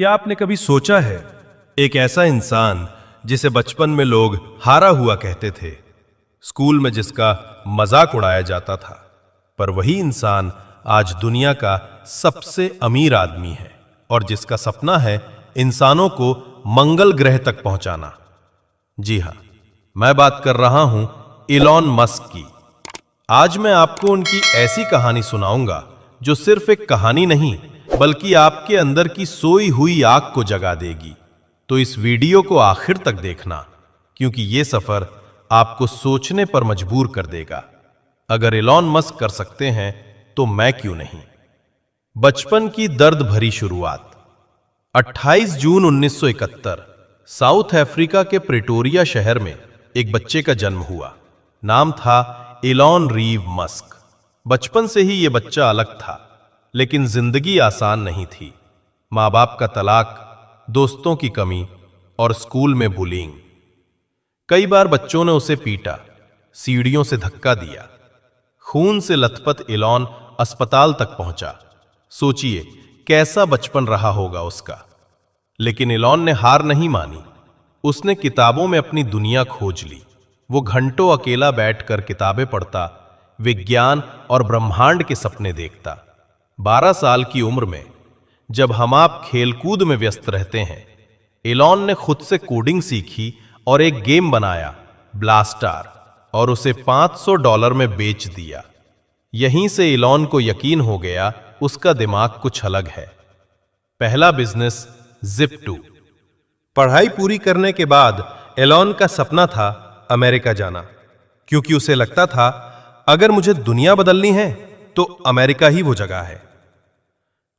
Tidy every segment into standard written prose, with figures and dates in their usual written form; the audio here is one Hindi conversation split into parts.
क्या आपने कभी सोचा है, एक ऐसा इंसान जिसे बचपन में लोग हारा हुआ कहते थे, स्कूल में जिसका मजाक उड़ाया जाता था, पर वही इंसान आज दुनिया का सबसे अमीर आदमी है और जिसका सपना है इंसानों को मंगल ग्रह तक पहुंचाना। जी हां, मैं बात कर रहा हूं इलॉन मस्क की। आज मैं आपको उनकी ऐसी कहानी सुनाऊंगा जो सिर्फ एक कहानी नहीं बल्कि आपके अंदर की सोई हुई आग को जगा देगी। तो इस वीडियो को आखिर तक देखना, क्योंकि यह सफर आपको सोचने पर मजबूर कर देगा। अगर इलॉन मस्क कर सकते हैं तो मैं क्यों नहीं। बचपन की दर्द भरी शुरुआत। 28 जून 1971 साउथ अफ्रीका के प्रिटोरिया शहर में एक बच्चे का जन्म हुआ। नाम था इलॉन रीव मस्क। बचपन से ही यह बच्चा अलग था, लेकिन जिंदगी आसान नहीं थी। मां बाप का तलाक, दोस्तों की कमी और स्कूल में बुलिंग। कई बार बच्चों ने उसे पीटा, सीढ़ियों से धक्का दिया। खून से लथपथ इलॉन अस्पताल तक पहुंचा। सोचिए कैसा बचपन रहा होगा उसका। लेकिन इलॉन ने हार नहीं मानी। उसने किताबों में अपनी दुनिया खोज ली। वो घंटों अकेला बैठकर किताबें पढ़ता, विज्ञान और ब्रह्मांड के सपने देखता। 12 साल की उम्र में जब हम आप खेलकूद में व्यस्त रहते हैं, इलॉन ने खुद से कोडिंग सीखी और एक गेम बनाया, ब्लास्टार, और उसे $500 में बेच दिया। यहीं से इलॉन को यकीन हो गया उसका दिमाग कुछ अलग है। पहला बिजनेस Zip2। पढ़ाई पूरी करने के बाद इलॉन का सपना था अमेरिका जाना, क्योंकि उसे लगता था अगर मुझे दुनिया बदलनी है तो अमेरिका ही वो जगह है।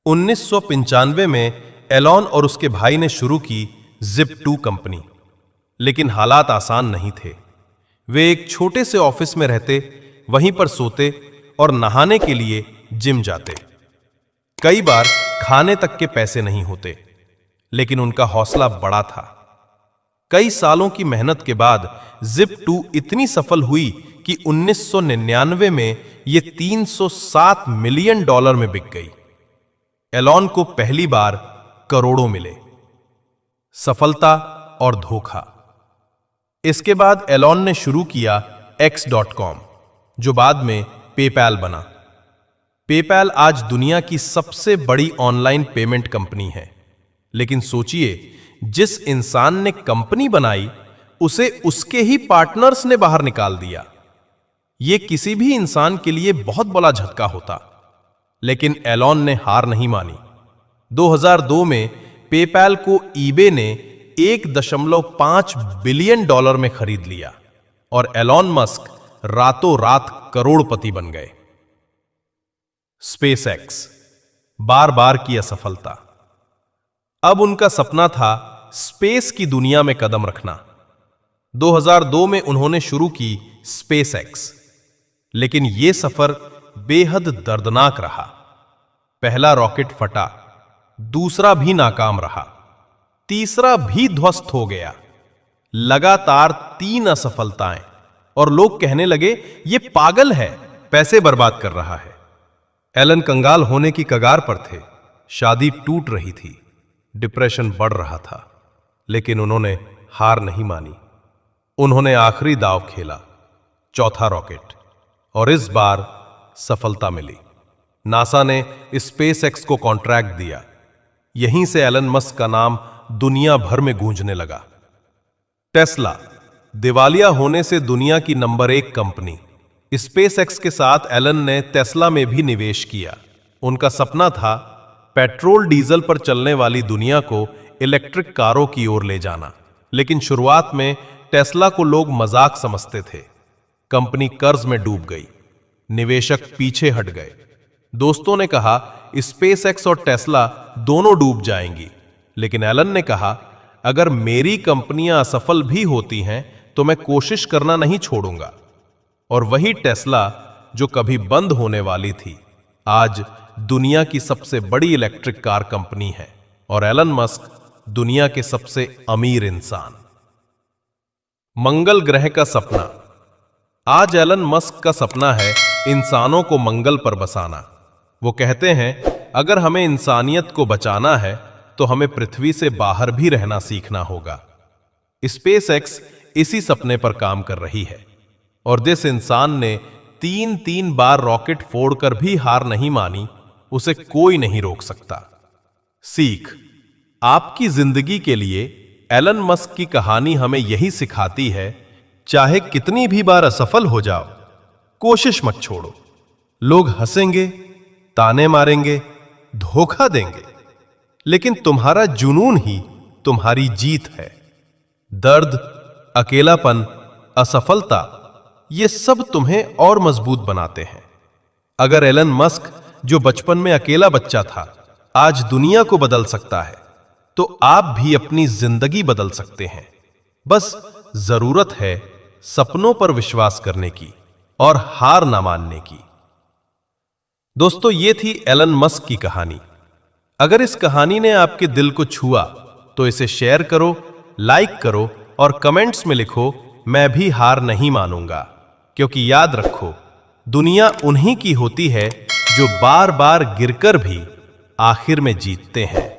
1995 में एलॉन और उसके भाई ने शुरू की Zip2 कंपनी। लेकिन हालात आसान नहीं थे। वे एक छोटे से ऑफिस में रहते, वहीं पर सोते और नहाने के लिए जिम जाते। कई बार खाने तक के पैसे नहीं होते, लेकिन उनका हौसला बड़ा था। कई सालों की मेहनत के बाद Zip2 इतनी सफल हुई कि 1999 में यह $307 मिलियन में बिक गई। एलॉन को पहली बार करोड़ों मिले। सफलता और धोखा। इसके बाद एलॉन ने शुरू किया X.com, जो बाद में पेपैल बना। पेपैल आज दुनिया की सबसे बड़ी ऑनलाइन पेमेंट कंपनी है। लेकिन सोचिए, जिस इंसान ने कंपनी बनाई उसे उसके ही पार्टनर्स ने बाहर निकाल दिया। यह किसी भी इंसान के लिए बहुत बड़ा झटका होता। लेकिन एलॉन ने हार नहीं मानी। 2002 में पेपैल को ईबे ने $1.5 बिलियन में खरीद लिया और एलॉन मस्क रातों रात करोड़पति बन गए। स्पेसएक्स। बार बार की असफलता। अब उनका सपना था स्पेस की दुनिया में कदम रखना। 2002 में उन्होंने शुरू की स्पेसएक्स। लेकिन यह सफर बेहद दर्दनाक रहा। पहला रॉकेट फटा, दूसरा भी नाकाम रहा, तीसरा भी ध्वस्त हो गया। लगातार 3 असफलताएं, और लोग कहने लगे यह पागल है, पैसे बर्बाद कर रहा है। एलन कंगाल होने की कगार पर थे। शादी टूट रही थी, डिप्रेशन बढ़ रहा था। लेकिन उन्होंने हार नहीं मानी। उन्होंने आखिरी दांव खेला, चौथा रॉकेट, और इस बार सफलता मिली। नासा ने स्पेसएक्स को कॉन्ट्रैक्ट दिया। यहीं से एलन मस्क का नाम दुनिया भर में गूंजने लगा। टेस्ला। दिवालिया होने से दुनिया की नंबर 1 कंपनी। स्पेसएक्स के साथ एलन ने टेस्ला में भी निवेश किया। उनका सपना था पेट्रोल डीजल पर चलने वाली दुनिया को इलेक्ट्रिक कारों की ओर ले जाना। लेकिन शुरुआत में टेस्ला को लोग मजाक समझते थे। कंपनी कर्ज में डूब गई। निवेशक पीछे हट गए। दोस्तों ने कहा स्पेसएक्स और टेस्ला दोनों डूब जाएंगी। लेकिन एलन ने कहा अगर मेरी कंपनियां असफल भी होती हैं तो मैं कोशिश करना नहीं छोड़ूंगा। और वही टेस्ला, जो कभी बंद होने वाली थी, आज दुनिया की सबसे बड़ी इलेक्ट्रिक कार कंपनी है और एलन मस्क दुनिया के सबसे अमीर इंसान। मंगल ग्रह का सपना। आज एलन मस्क का सपना है इंसानों को मंगल पर बसाना। वो कहते हैं अगर हमें इंसानियत को बचाना है तो हमें पृथ्वी से बाहर भी रहना सीखना होगा। स्पेस एक्स इसी सपने पर काम कर रही है और जिस इंसान ने 3 बार रॉकेट फोड़कर भी हार नहीं मानी, उसे कोई नहीं रोक सकता। सीख, आपकी जिंदगी के लिए एलन मस्क की कहानी हमें यही सिखाती है, चाहे कितनी भी बार असफल हो जाओ, कोशिश मत छोड़ो। लोग हंसेंगे, ताने मारेंगे, धोखा देंगे, लेकिन तुम्हारा जुनून ही तुम्हारी जीत है। दर्द, अकेलापन, असफलता, ये सब तुम्हें और मजबूत बनाते हैं। अगर एलन मस्क, जो बचपन में अकेला बच्चा था, आज दुनिया को बदल सकता है, तो आप भी अपनी जिंदगी बदल सकते हैं। बस जरूरत है सपनों पर विश्वास करने की और हार ना मानने की। दोस्तों, ये थी एलन मस्क की कहानी। अगर इस कहानी ने आपके दिल को छुआ तो इसे शेयर करो, लाइक करो और कमेंट्स में लिखो, मैं भी हार नहीं मानूंगा। क्योंकि याद रखो, दुनिया उन्हीं की होती है जो बार बार गिरकर भी आखिर में जीतते हैं।